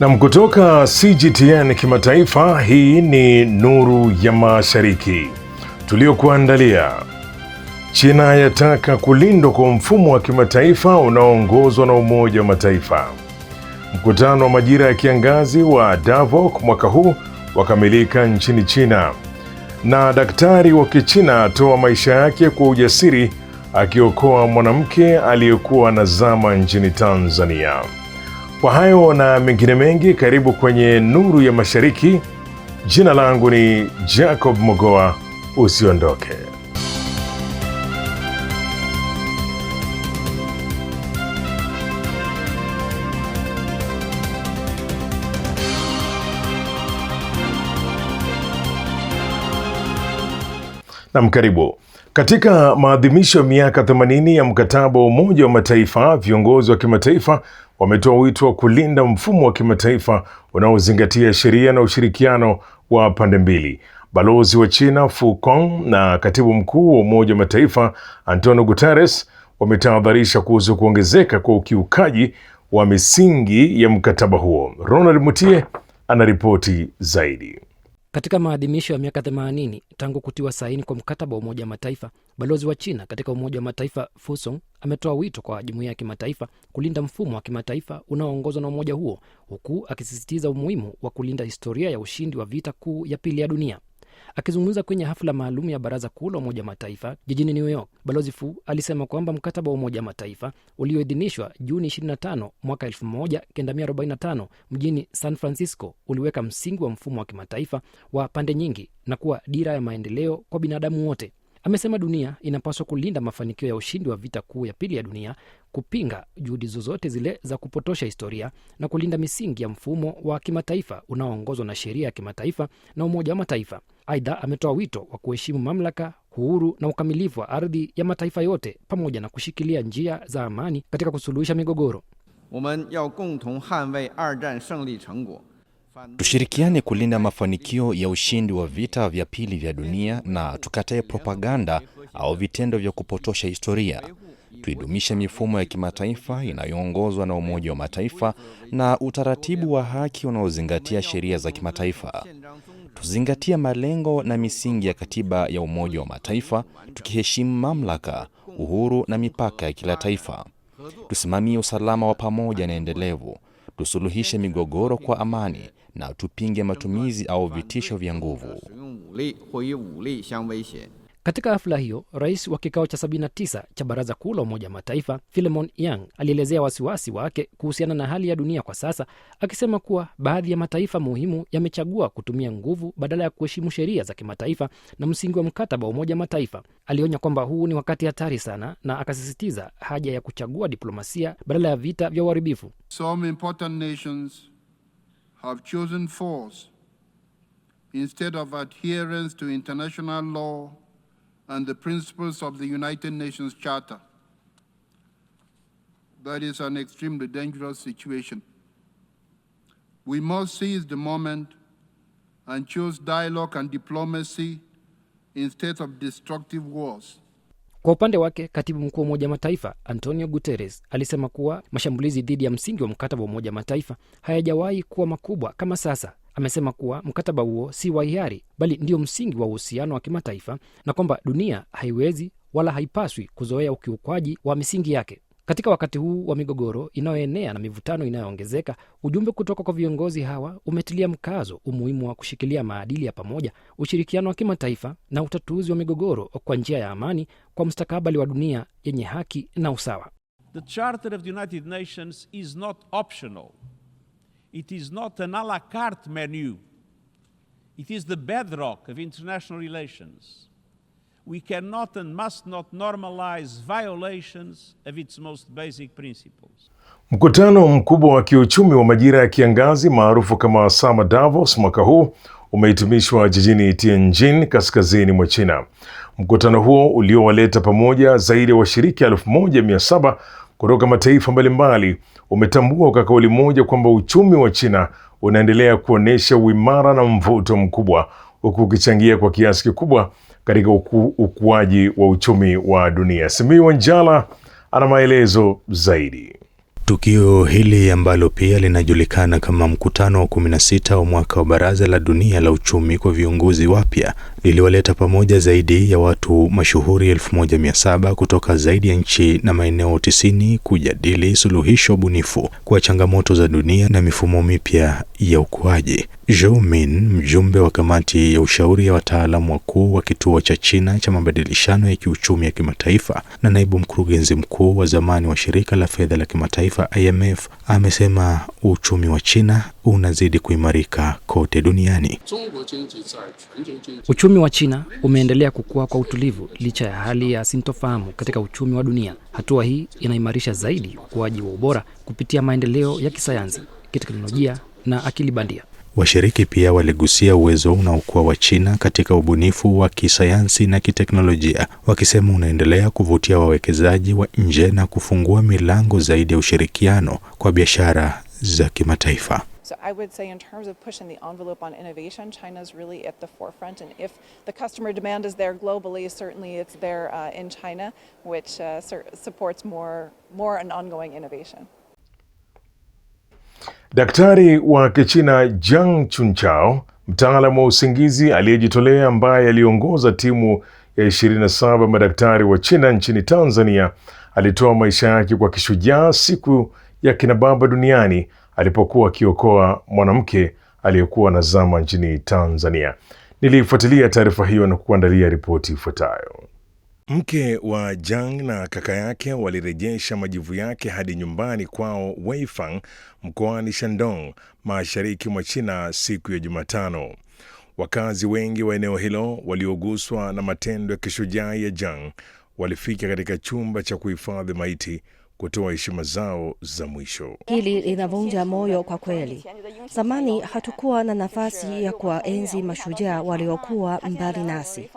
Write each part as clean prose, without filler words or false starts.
Na kutoka CGTN Kimataifa, hii ni Nuru ya Mashariki tuliokuandalia. China yataka kulindwa kwa mfumo wa kimataifa unaoongozwa na Umoja wa Mataifa. Mkutano wa majira ya kiangazi wa Davos mwaka huu wakamilika nchini China. Na daktari wa Kichina atoa maisha yake kwa ujasiri akiokoa mwanamke aliyekuwa anazama nchini Tanzania. Kwa hayo na mengine mengi, karibu kwenye Nuru ya Mashariki. Jina langu ni Jacob Mogoa, usiondoke. Na karibu. Katika maadhimisho ya miaka 80 ya mkataba wa Umoja wa Mataifa, viongozi wa kimataifa wametoa wito wa kulinda mfumo wa kimataifa unaozingatia sheria na ushirikiano wa pande mbili. Balozi wa China Fu Kong na katibu mkuu wa Umoja wa Mataifa Antonio Guterres wametahadharisha kuhusu kuongezeka kwa ukiukaji wa misingi ya mkataba huo. Ronald Mutie anaripoti zaidi. Katika maadhimisho ya miaka 80 tangu kutiwa saini kwa mkataba wa Umoja wa Mataifa, balozi wa China katika Umoja wa Mataifa Fu Song ametoa wito kwa jumuiya ya kimataifa kulinda mfumo wa kimataifa unaoongozwa na umoja huo, huku akisisitiza umuhimu wa kulinda historia ya ushindi wa vita kuu ya pili ya dunia. Akizungumza kwenye hafla maalum ya Baraza Kuu la Umoja wa Mataifa jijini New York, Balozi Fu alisema kwamba mkataba wa Umoja wa Mataifa ulioidhinishwa Juni 25 mwaka 1945 mjini San Francisco uliweka msingi wa mfumo wa kimataifa wa pande nyingi na kuwa dira ya maendeleo kwa binadamu wote. Amesema dunia inapaswa kulinda mafanikio ya ushindi wa vita kuu ya pili ya dunia, kupinga juhudi zozote zile za kupotosha historia na kulinda misingi ya mfumo wa kimataifa unaoongozwa na sheria ya kimataifa na Umoja wa Mataifa. Aidha, ametoa wito wa kuheshimu mamlaka, uhuru na ukamilifu wa ardhi ya mataifa yote pamoja na kushikilia njia za amani katika kusuluhisha migogoro. Tushirikiane kulinda mafanikio ya ushindi wa vita vya pili vya dunia na tukatae propaganda au vitendo vya kupotosha historia. Tuidumishe mifumo ya kimataifa inayoongozwa na Umoja wa Mataifa na utaratibu wa haki unaozingatia sheria za kimataifa. Tuzingatia malengo na misingi ya katiba ya Umoja wa Mataifa, tukiheshimu mamlaka, uhuru na mipaka ya kila taifa. Tusimamie usalama wa pamoja na endelevu. Tusuluhishe migogoro kwa amani na tupinge matumizi au vitisho vya nguvu. Katika hafla hiyo, rais wa kikao cha 79 cha Baraza Kuu la Umoja wa Mataifa Philemon Yang alielezea wasiwasi wake kuhusiana na hali ya dunia kwa sasa, akisema kuwa baadhi ya mataifa muhimu yamechagua kutumia nguvu badala ya kuheshimu sheria za kimataifa na msingi wa mkataba wa Umoja wa Mataifa. Alionya kwamba huu ni wakati hatari sana na akasisitiza haja ya kuchagua diplomasia badala ya vita vya uharibifu. Some important nations have chosen force instead of adherence to international law and the principles of the United Nations Charter. That is an extremely dangerous situation. We must seize the moment and choose dialogue and diplomacy instead of destructive wars. Kwa upande wake, katibu mkuu wa Umoja wa Mataifa Antonio Guterres alisema kuwa mashambulizi dhidi ya msingi wa mkataba wa Umoja wa Mataifa hayajawahi kuwa makubwa kama sasa. Amesema kuwa mkataba huo si wa hiari bali ndio msingi wa uhusiano wa kimataifa na kwamba dunia haiwezi wala haipaswi kuzoea ukiukwaji wa misingi yake. Katika wakati huu wa migogoro inayoenea na mivutano inayoongezeka, ujumbe kutoka kwa viongozi hawa umetilia mkazo umuhimu wa kushikilia maadili ya pamoja, ushirikiano wa kimataifa na utatuzi wa migogoro kwa njia ya amani kwa mustakabali wa dunia yenye haki na usawa. The Charter of the United Nations is not optional. It is not an à la carte menu. It is the bedrock of international relations. We cannot and must not normalize violations of its most basic principles. Mkutano mkubwa wa kiuchumi wa majira ya kiangazi maarufu kama Summer Davos mwaka huu umehitimishwa jijini Tianjin, kaskazini mwa China. Mkutano huo uliowaleta pamoja zaidi ya washiriki 1700 kutoka mataifa mbalimbali umetambua kwa kauli moja kwamba uchumi wa China unaendelea kuonesha uimara na mvuto mkubwa, huku ukichangia kwa kiasi kikubwa katika ukuaji wa uchumi wa dunia. Simiyu Wanjala ana maelezo zaidi. Tukio hili ambalo pia linajulikana kama mkutano wa 16 wa mwaka wa Baraza la Dunia la Uchumi kwa viongozi wapya liliwaleta pamoja zaidi ya watu mashuhuri 1700 kutoka zaidi ya nchi na maeneo 90 kujadili suluhisho bunifu kwa changamoto za dunia na mifumo mipya ya ukuaji. Zhou Min, mjumbe wa kamati ya ushauri ya wataalamu wakuu wa kituo cha China cha mabadilishano ya kiuchumi ya kimataifa na naibu mkurugenzi mkuu wa zamani wa shirika la fedha la kimataifa IMF, amesema uchumi wa China unazidi kuimarika kote duniani. Uchumi wa China umeendelea kukua kwa utulivu licha ya hali ya sintofahamu katika uchumi wa dunia. Hatua hii inaimarisha zaidi ukuaji wa ubora kupitia maendeleo ya kisayansi, kiteknolojia na akili bandia. Washiriki pia waligusia uwezo unaokuwa wa China katika ubunifu wa kisayansi na kiteknolojia, wakisema unaendelea kuvutia wawekezaji wa nje na kufungua milango zaidi ya ushirikiano kwa biashara za kimataifa. So I would say in terms of pushing the envelope on innovation, China is really at the forefront, and if the customer demand is there globally, certainly it's there in China, which supports more an ongoing innovation. Daktari wa Kichina Zhang Chunchao, mtaalamu wa usingizi aliyejitolea ambaye aliongoza timu ya 27 madaktari wa China nchini Tanzania, alitoa maisha yake kwa kishujaa siku ya kina baba duniani alipokuwa akiokoa mwanamke aliyekuwa anazama nchini Tanzania. Nilifuatilia taarifa hiyo na kuandalia ripoti ifuatayo. Mke wa Zhang na kaka yake walirejesha majivu yake hadi nyumbani kwao Weifang mkoani Shandong, mashariki mwa China siku ya Jumatano. Wakazi wengi wa eneo hilo walioguswa na matendo ya kishujaa ya Zhang walifika katika chumba cha kuhifadhi maiti kutoa heshima zao za mwisho. Hili linavunja moyo kwa kweli. Zamani hatukuwa na nafasi ya kuwaenzi mashujaa waliokuwa mbali nasi,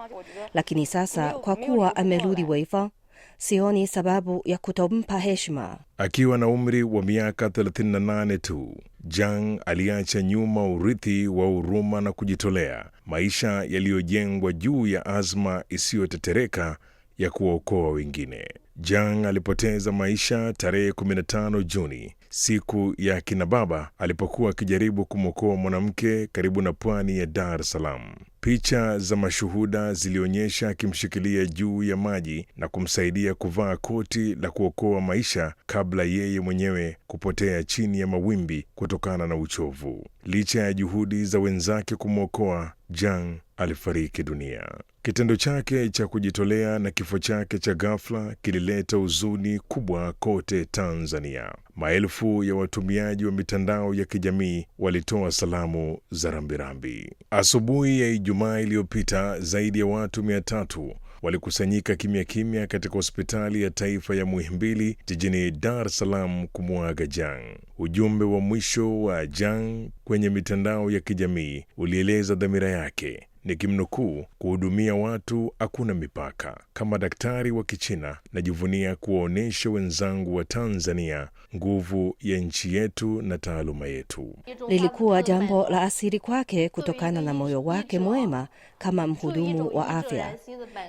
lakini sasa kwa kuwa amerudi Weifang, sioni sababu ya kutompa heshima. Akiwa na umri wa miaka 38 tu, Zhang aliacha nyuma urithi wa huruma na kujitolea, maisha yaliyojengwa juu ya azma isiyotetereka ya kuwaokoa wengine. Zhang alipoteza maisha tarehe 15 Juni, siku ya kina baba, alipokuwa akijaribu kumwokoa mwanamke karibu na pwani ya Dar es Salaam. Picha za mashuhuda zilionyesha akimshikilia juu ya maji na kumsaidia kuvaa koti la kuokoa maisha kabla yeye mwenyewe kupotea chini ya mawimbi kutokana na uchovu. Licha ya juhudi za wenzake kumwokoa, Zhang alifariki dunia. Kitendo chake cha kujitolea na kifo chake cha ghafla kilileta huzuni kubwa kote Tanzania. Maelfu ya watumiaji wa mitandao ya kijamii walitoa salamu za rambirambi. Asubuhi ya Ijumaa iliyopita, zaidi ya watu 300 walikusanyika kimya kimya katika hospitali ya taifa ya Muhimbili jijini Dar es Salaam kumwaga Zhang. Ujumbe wa mwisho wa Zhang kwenye mitandao ya kijamii ulieleza dhamira yake, nikimnukuu, kuhudumia watu hakuna mipaka. Kama daktari wa Kichina, najivunia kuwaonesha wenzangu wa Tanzania nguvu ya nchi yetu na taaluma yetu. Lilikuwa jambo la asili kwake kutokana na moyo wake mwema kama mhudumu wa afya.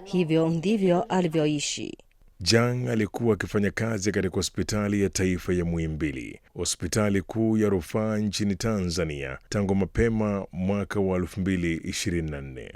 Hivyo ndivyo alivyoishi. Zhang alikuwa akifanya kazi katika hospitali ya taifa ya Muhimbili, hospitali kuu ya rufaa nchini Tanzania, tangu mapema mwaka wa 2024.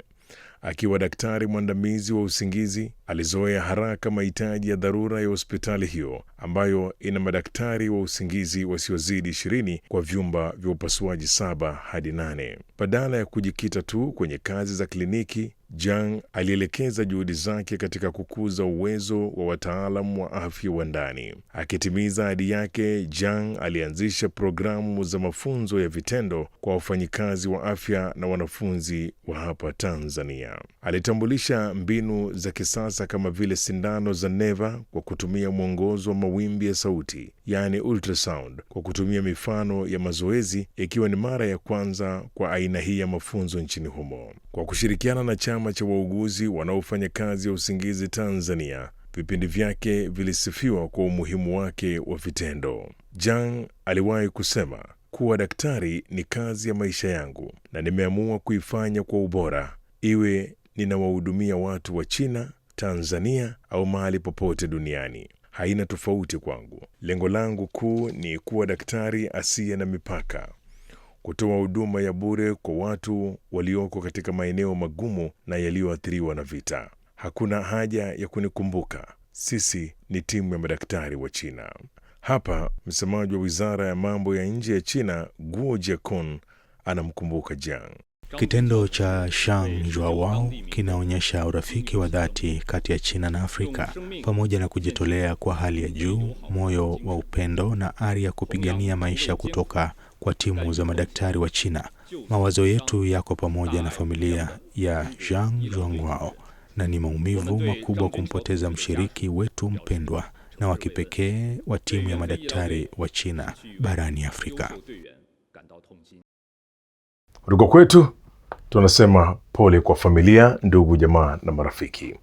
Akiwa daktari mwandamizi wa usingizi, alizoea haraka mahitaji ya dharura ya hospitali hiyo ambayo ina madaktari wa usingizi wasiozidi 20 kwa vyumba vya upasuaji 7 hadi 8. Badala ya kujikita tu kwenye kazi za kliniki, Zhang alielekeza juhudi zake katika kukuza uwezo wa wataalamu wa afya wa ndani. Akitimiza ahadi yake, Zhang alianzisha programu za mafunzo ya vitendo kwa wafanyikazi wa afya na wanafunzi wa hapa Tanzania. Alitambulisha mbinu za kisasa kama vile sindano za neva kwa kutumia mwongozo wa mawimbi ya sauti, yani ultrasound, kwa kutumia mifano ya mazoezi, ikiwa ni mara ya kwanza kwa aina hii ya mafunzo nchini humo. Kwa kushirikiana na chama cha wauguzi wanaofanya kazi ya usingizi Tanzania, vipindi vyake vilisifiwa kwa umuhimu wake wa vitendo. Zhang aliwahi kusema, kuwa daktari ni kazi ya maisha yangu na nimeamua kuifanya kwa ubora, iwe ninawahudumia watu wa China, Tanzania au mahali popote duniani. haina tofauti kwangu. Lengo langu kuu ni kuwa daktari asiye na mipaka, kutoa huduma ya bure kwa watu walioko katika maeneo magumu na yaliyoathiriwa na vita. Hakuna haja ya kunikumbuka. Sisi ni timu ya madaktari wa China. Hapa msemaji wa wizara ya mambo ya nje ya China, Guo Jiakun, anamkumbuka Jiang. Kitendo cha Shang Zhuowao kinaonyesha urafiki wa dhati kati ya China na Afrika, pamoja na kujitolea kwa hali ya juu, moyo wa upendo na ari ya kupigania maisha kutoka kwa timu za madaktari wa China. Mawazo yetu yako pamoja na familia ya Zhang Zhuowao, na ni maumivu makubwa kumpoteza mshiriki wetu mpendwa na wa kipekee wa timu ya madaktari wa China barani Afrika. Kutoka kwetu tunasema pole kwa familia, ndugu, jamaa na marafiki.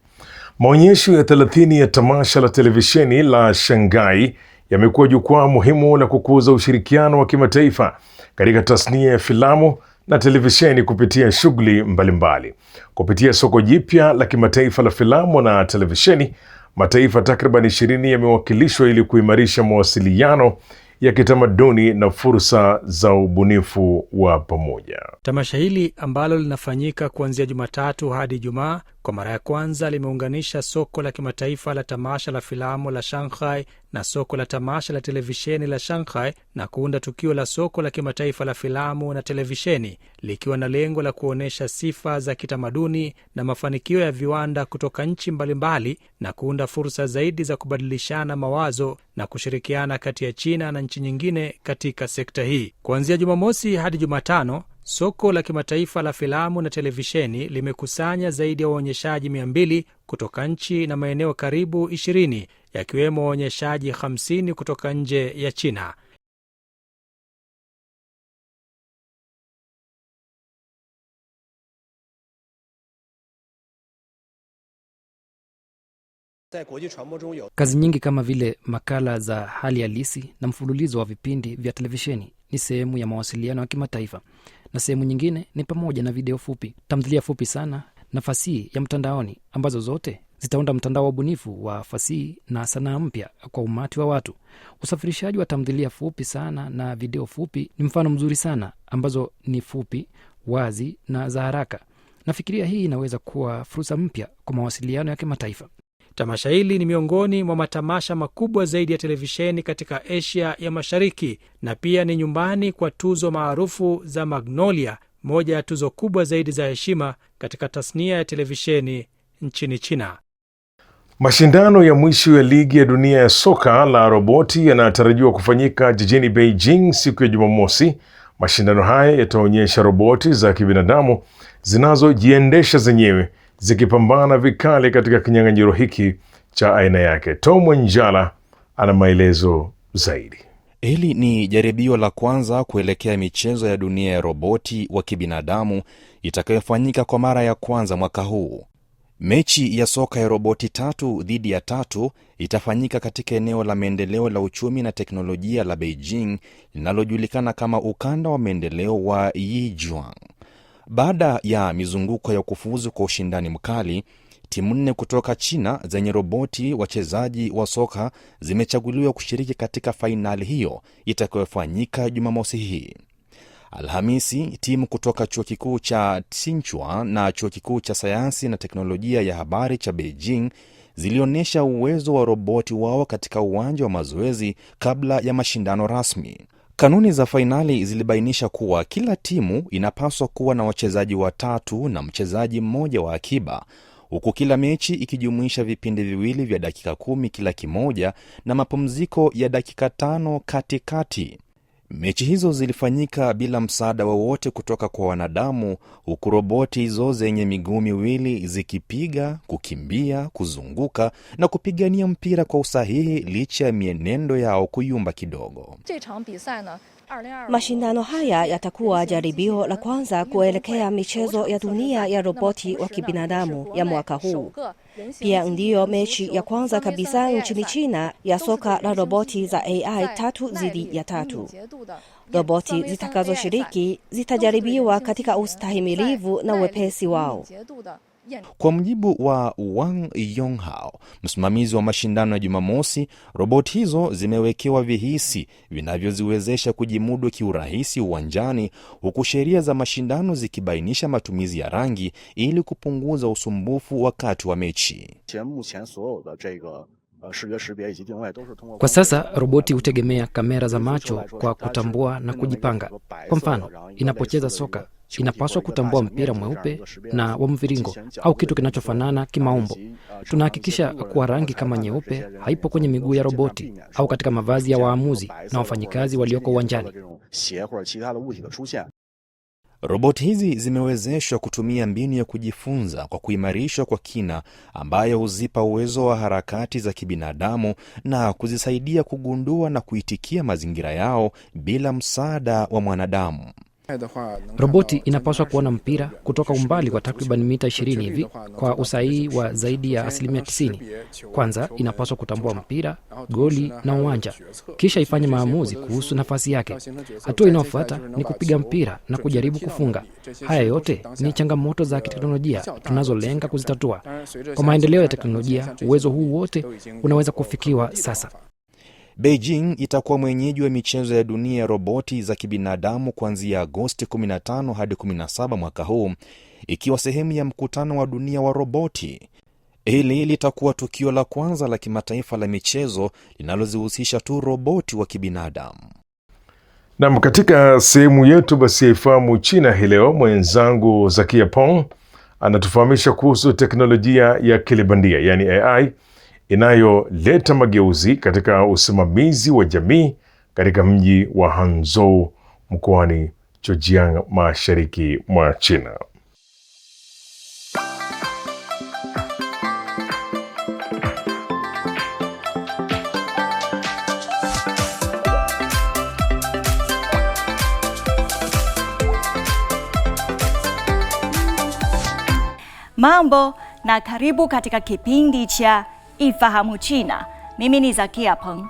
Maonyesho ya 30 ya tamasha la televisheni la Shanghai yamekuwa jukwaa muhimu la kukuza ushirikiano wa kimataifa katika tasnia ya filamu na televisheni kupitia shughuli mbalimbali. Kupitia soko jipya la kimataifa la filamu na televisheni, mataifa takriban 20 yamewakilishwa ili kuimarisha mawasiliano ya kitamaduni na fursa za ubunifu wa pamoja. Tamasha hili ambalo linafanyika kuanzia Jumatatu hadi Ijumaa, kwa mara ya kwanza limeunganisha soko la kimataifa la tamasha la filamu la Shanghai na soko la tamasha la televisheni la Shanghai na kuunda tukio la soko la kimataifa la filamu na televisheni, likiwa na lengo la kuonesha sifa za kitamaduni na mafanikio ya viwanda kutoka nchi mbalimbali na kuunda fursa zaidi za kubadilishana mawazo na kushirikiana kati ya China na nchi nyingine katika sekta hii. Kuanzia Jumamosi hadi Jumatano, soko la kimataifa la filamu na televisheni limekusanya zaidi ya waonyeshaji 200 kutoka nchi na maeneo karibu 20, yakiwemo waonyeshaji 50 kutoka nje ya China. Kazi nyingi kama vile makala za hali halisi na mfululizo wa vipindi vya televisheni ni sehemu ya mawasiliano ya kimataifa, na sehemu nyingine ni pamoja na video fupi, tamthilia fupi sana na fasihi ya mtandaoni, ambazo zote zitaunda mtandao wa ubunifu wa fasihi na sanaa mpya kwa umati wa watu. Usafirishaji wa tamthilia fupi sana na video fupi ni mfano mzuri sana, ambazo ni fupi, wazi na za haraka. Nafikiria hii inaweza kuwa fursa mpya kwa mawasiliano ya kimataifa. Tamasha hili ni miongoni mwa matamasha makubwa zaidi ya televisheni katika Asia ya Mashariki, na pia ni nyumbani kwa tuzo maarufu za Magnolia, moja ya tuzo kubwa zaidi za heshima katika tasnia ya televisheni nchini China. Mashindano ya mwisho ya ligi ya dunia ya soka la roboti yanatarajiwa kufanyika jijini Beijing siku ya Jumamosi. Mashindano haya yataonyesha roboti za kibinadamu zinazojiendesha zenyewe zikipambana vikali katika kinyang'anyiro hiki cha aina yake. Tom Njala ana maelezo zaidi. Hili ni jaribio la kwanza kuelekea michezo ya dunia ya roboti wa kibinadamu itakayofanyika kwa mara ya kwanza mwaka huu. Mechi ya soka ya roboti 3 dhidi ya 3 itafanyika katika eneo la maendeleo la uchumi na teknolojia la Beijing linalojulikana kama ukanda wa maendeleo wa Yijiang. Baada ya mizunguko ya kufuzu kwa ushindani mkali, timu 4 kutoka China zenye roboti wachezaji wa soka zimechaguliwa kushiriki katika fainali hiyo itakayofanyika Jumamosi hii. Alhamisi, timu kutoka chuo kikuu cha Tsinghua na chuo kikuu cha sayansi na teknolojia ya habari cha Beijing zilionyesha uwezo wa roboti wao katika uwanja wa mazoezi kabla ya mashindano rasmi. Kanuni za fainali zilibainisha kuwa kila timu inapaswa kuwa na wachezaji 3 na mchezaji mmoja wa akiba, huku kila mechi ikijumuisha vipindi viwili vya dakika 10 kila kimoja na mapumziko ya dakika 5 katikati. Mechi hizo zilifanyika bila msaada wowote kutoka kwa wanadamu, huku roboti hizo zenye miguu miwili zikipiga, kukimbia, kuzunguka na kupigania mpira kwa usahihi licha ya mienendo yao kuyumba kidogo. Mashindano haya yatakuwa jaribio la kwanza kuelekea michezo ya dunia ya roboti wa kibinadamu ya mwaka huu. Pia ndiyo mechi ya kwanza kabisa nchini China ya soka la roboti za AI 3 dhidi ya 3. Roboti zitakazoshiriki zitajaribiwa katika ustahimilivu na wepesi wao. Kwa mujibu wa Wang Yonghao, msimamizi wa mashindano ya Jumamosi, roboti hizo zimewekewa vihisi vinavyoziwezesha kujimudu kiurahisi uwanjani, huku sheria za mashindano zikibainisha matumizi ya rangi ili kupunguza usumbufu wakati wa mechi. Kwa sasa roboti hutegemea kamera za macho kwa kutambua na kujipanga. Kwa mfano, inapocheza soka, inapaswa kutambua mpira mweupe na wa mviringo au kitu kinachofanana kimaumbo. Tunahakikisha kuwa rangi kama nyeupe haipo kwenye miguu ya roboti au katika mavazi ya waamuzi na wafanyikazi walioko uwanjani. Roboti hizi zimewezeshwa kutumia mbinu ya kujifunza kwa kuimarishwa kwa kina, ambayo huzipa uwezo wa harakati za kibinadamu na kuzisaidia kugundua na kuitikia mazingira yao bila msaada wa mwanadamu. Roboti inapaswa kuona mpira kutoka umbali wa takriban mita 20 hivi kwa usahihi wa zaidi ya 90%. Kwanza inapaswa kutambua mpira, goli na uwanja, kisha ifanye maamuzi kuhusu nafasi yake. Hatua inayofuata ni kupiga mpira na kujaribu kufunga. Haya yote ni changamoto za kiteknolojia tunazolenga kuzitatua. Kwa maendeleo ya teknolojia, uwezo huu wote unaweza kufikiwa sasa. Beijing itakuwa mwenyeji wa michezo ya dunia ya roboti za kibinadamu kuanzia Agosti 15 hadi 17 mwaka huu, ikiwa sehemu ya mkutano wa dunia wa roboti. Hili litakuwa tukio la kwanza la kimataifa la michezo linalozihusisha tu roboti wa kibinadamu. Na katika sehemu yetu basi yaifahamu China hii leo, mwenzangu Zakia Pong anatufahamisha kuhusu teknolojia ya akili bandia, yani AI, inayoleta mageuzi katika usimamizi wa jamii katika mji wa Hangzhou mkoani Zhejiang mashariki mwa China. Mambo na karibu katika kipindi cha Ifahamu China. Mimi ni Zakia Peng.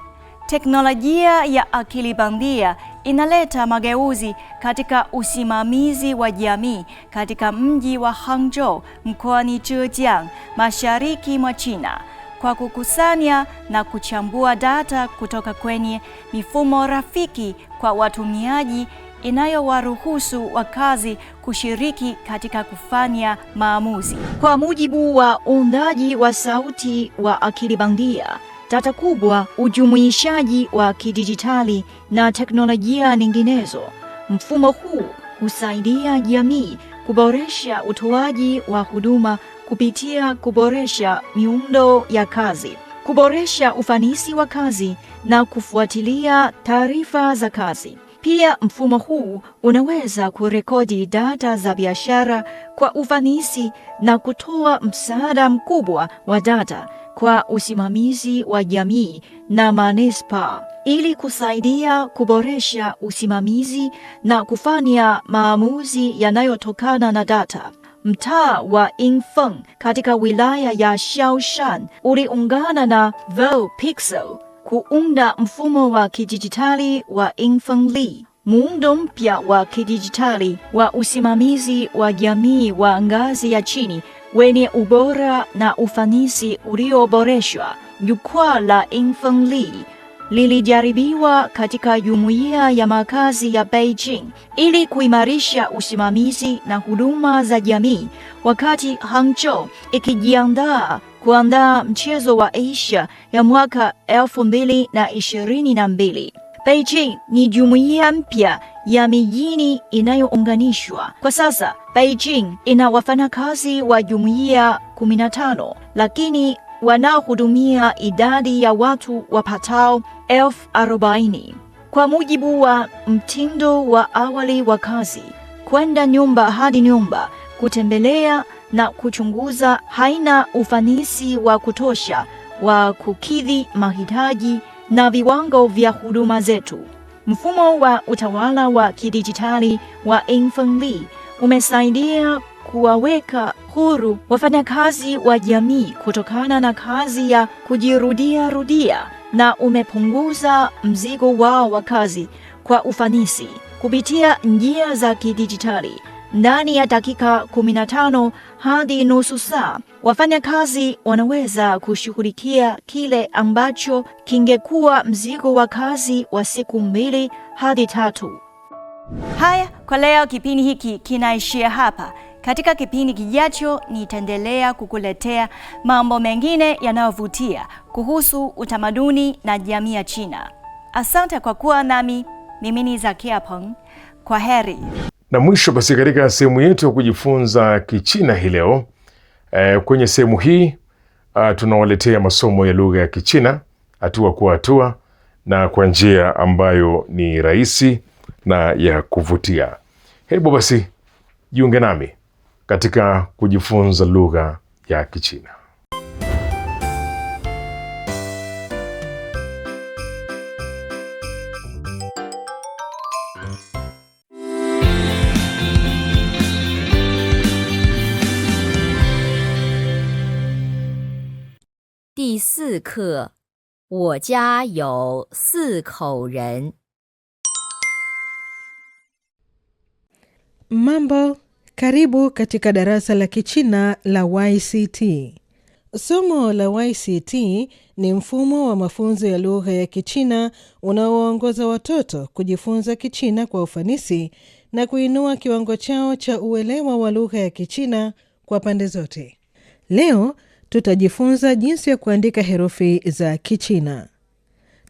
Teknolojia ya akili bandia inaleta mageuzi katika usimamizi wa jamii katika mji wa Hangzhou mkoani Zhejiang mashariki mwa China, kwa kukusanya na kuchambua data kutoka kwenye mifumo rafiki kwa watumiaji inayowaruhusu wakazi kushiriki katika kufanya maamuzi. Kwa mujibu wa uundaji wa sauti wa akili bandia, data kubwa, ujumuishaji wa kidijitali na teknolojia nyinginezo, mfumo huu husaidia jamii kuboresha utoaji wa huduma kupitia kuboresha miundo ya kazi, kuboresha ufanisi wa kazi na kufuatilia taarifa za kazi. Pia mfumo huu unaweza kurekodi data za biashara kwa ufanisi na kutoa msaada mkubwa wa data kwa usimamizi wa jamii na manispaa, ili kusaidia kuboresha usimamizi na kufanya maamuzi yanayotokana na data. Mtaa wa Yingfeng katika wilaya ya Xiaoshan uliungana na VoPixel kuunda mfumo wa kidijitali wa Yingfengli, muundo mpya wa kidijitali wa usimamizi wa jamii wa ngazi ya chini wenye ubora na ufanisi ulioboreshwa. Jukwaa la Yingfengli lilijaribiwa katika jumuiya ya makazi ya Beijing ili kuimarisha usimamizi na huduma za jamii, wakati Hangzhou ikijiandaa kuandaa mchezo wa Asia ya mwaka 2022. Beijing ni jumuiya mpya ya mijini inayounganishwa. Kwa sasa, Beijing ina wafanyakazi wa jumuiya 15, lakini wanaohudumia idadi ya watu wapatao 40,000. Kwa mujibu wa mtindo wa awali wa kazi, kwenda nyumba hadi nyumba, kutembelea na kuchunguza haina ufanisi wa kutosha wa kukidhi mahitaji na viwango vya huduma zetu. Mfumo wa utawala wa kidijitali wa Yingfengli umesaidia kuwaweka huru wafanyakazi wa jamii kutokana na kazi ya kujirudia na umepunguza mzigo wao wa kazi kwa ufanisi. Kupitia njia za kidijitali, ndani ya dakika 15 hadi nusu saa, wafanyakazi wanaweza kushughulikia kile ambacho kingekuwa mzigo wa kazi wa siku 2 hadi 3. Haya, kwa leo kipindi hiki kinaishia hapa. Katika kipindi kijacho nitaendelea kukuletea mambo mengine yanayovutia kuhusu utamaduni na jamii ya China. Asante kwa kuwa nami. Mimi ni Zakia Peng. Kwa heri. Na mwisho basi, katika sehemu yetu ya kujifunza Kichina hii leo, kwenye sehemu hii tunawaletea masomo ya lugha ya Kichina hatua kwa hatua na kwa njia ambayo ni rahisi na ya kuvutia. Hebu basi jiunge nami katika kujifunza lugha ya Kichina. 第4课，我家有4口人。 Mambo, karibu katika darasa la Kichina la YCT. Somo la YCT ni mfumo wa mafunzo ya lugha ya Kichina unaoongoza watoto kujifunza Kichina kwa ufanisi na kuinua kiwango chao cha uelewa wa lugha ya Kichina kwa pande zote. Leo tutajifunza jinsi ya kuandika herufi za Kichina.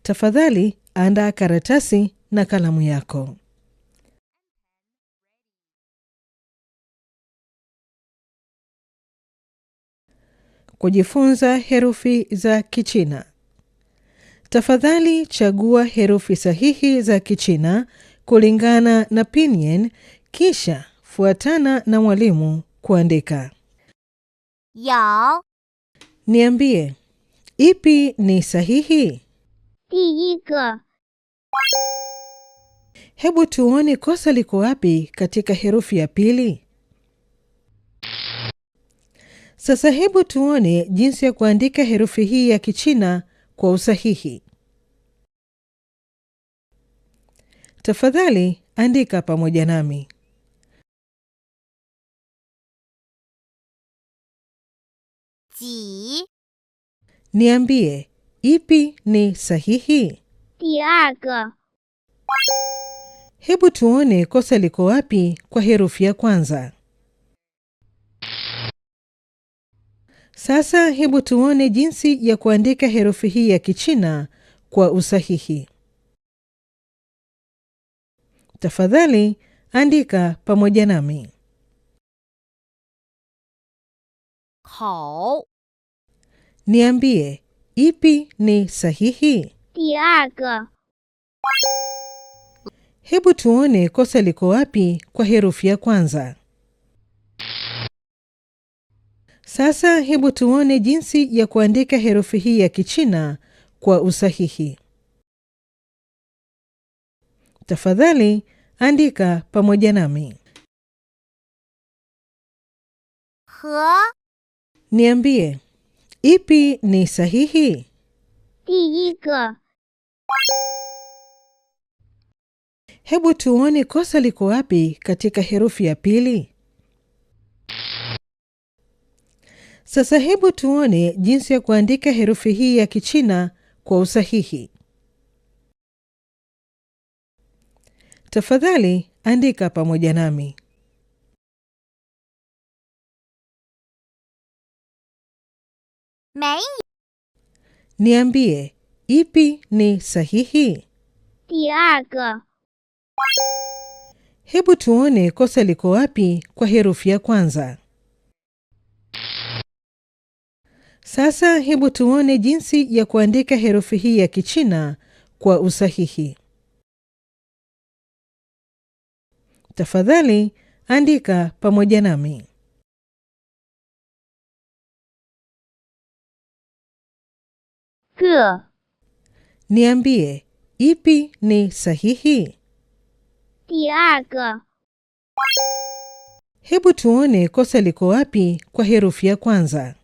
Tafadhali andaa karatasi na kalamu yako. Kujifunza herufi za Kichina. Tafadhali chagua herufi sahihi za Kichina kulingana na pinyin, kisha fuatana na mwalimu kuandika. Yao. Niambie, ipi ni sahihi? 第1个 Hebu tuone kosa liko wapi katika herufi ya pili. Sasa hebu tuone jinsi ya kuandika herufi hii ya Kichina kwa usahihi. Tafadhali andika pamoja nami. 几 Niambie, ipi ni sahihi? 第2个 Hebu tuone kosa liko wapi kwa herufi ya kwanza. Sasa hebu tuone jinsi ya kuandika herufi hii ya Kichina kwa usahihi. Tafadhali andika pamoja nami. 口 Niambie, ipi ni sahihi? 第2个 Hebu tuone kosa liko wapi kwa herufi ya kwanza. Sasa hebu tuone jinsi ya kuandika herufi hii ya Kichina kwa usahihi. Tafadhali andika pamoja nami. 和 Niambie, ipi ni sahihi? 第1个 Hebu tuone kosa liko wapi katika herufi ya pili. Sasa hebu tuone jinsi ya kuandika herufi hii ya Kichina kwa usahihi. Tafadhali andika pamoja nami. 没 Niambie, ipi ni sahihi? 第2个 Hebu tuone kosa liko wapi kwa herufi ya kwanza. Sasa hebu tuone jinsi ya kuandika herufi hii ya Kichina kwa usahihi. Tafadhali andika pamoja nami. 个 Niambie, ipi ni sahihi? 第2个 Hebu tuone kosa liko wapi kwa herufi ya kwanza.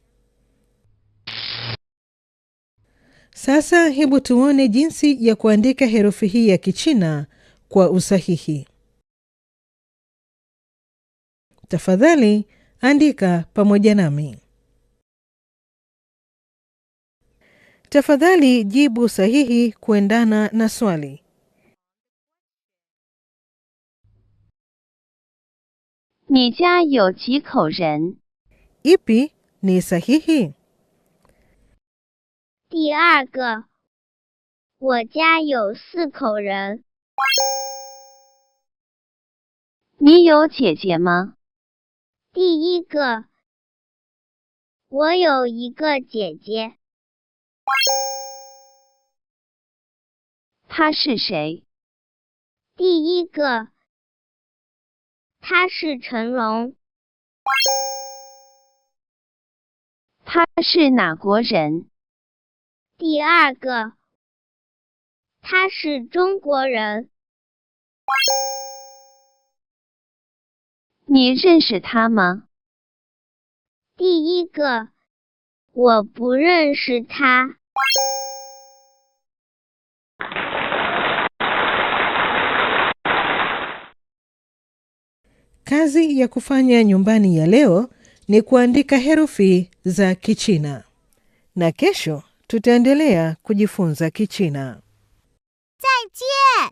Sasa hebu tuone jinsi ya kuandika herufi hii ya Kichina kwa usahihi. Tafadhali Andika pamoja nami. Tafadhali jibu sahihi kuendana na swali. 你家有几口人？ Ipi ni sahihi? 第二个，我家有4口人。你有姐姐吗？第一个，我有一个姐姐。她是谁？第一个，她是成龙。他是哪国人？第二个，他是中国人。你认识他吗？第一个，我不认识他。Kazi ya kufanya nyumbani ya leo ni kuandika herufi za Kichina. Na kesho tutaendelea kujifunza Kichina. 再见.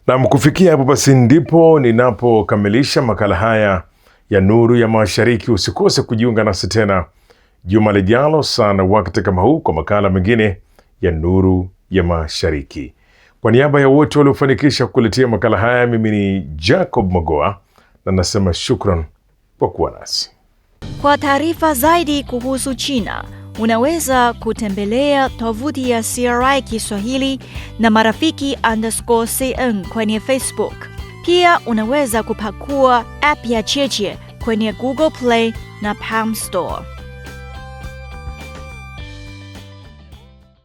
Na kufikia hapo basi ndipo ninapokamilisha makala haya ya Nuru ya Mashariki. Usikose kujiunga nasi tena juma lijalo sana wakati kama huu kwa makala mengine ya Nuru ya Mashariki. Kwa niaba ya wote waliofanikisha kukuletea makala haya, mimi ni Jacob Magoa na nasema shukran kwa kuwa nasi. Kwa taarifa zaidi kuhusu China, unaweza kutembelea tovuti ya CRI Kiswahili na marafiki_CN kwenye Facebook. Pia unaweza kupakua app ya Cheche kwenye Google Play na Palm Store.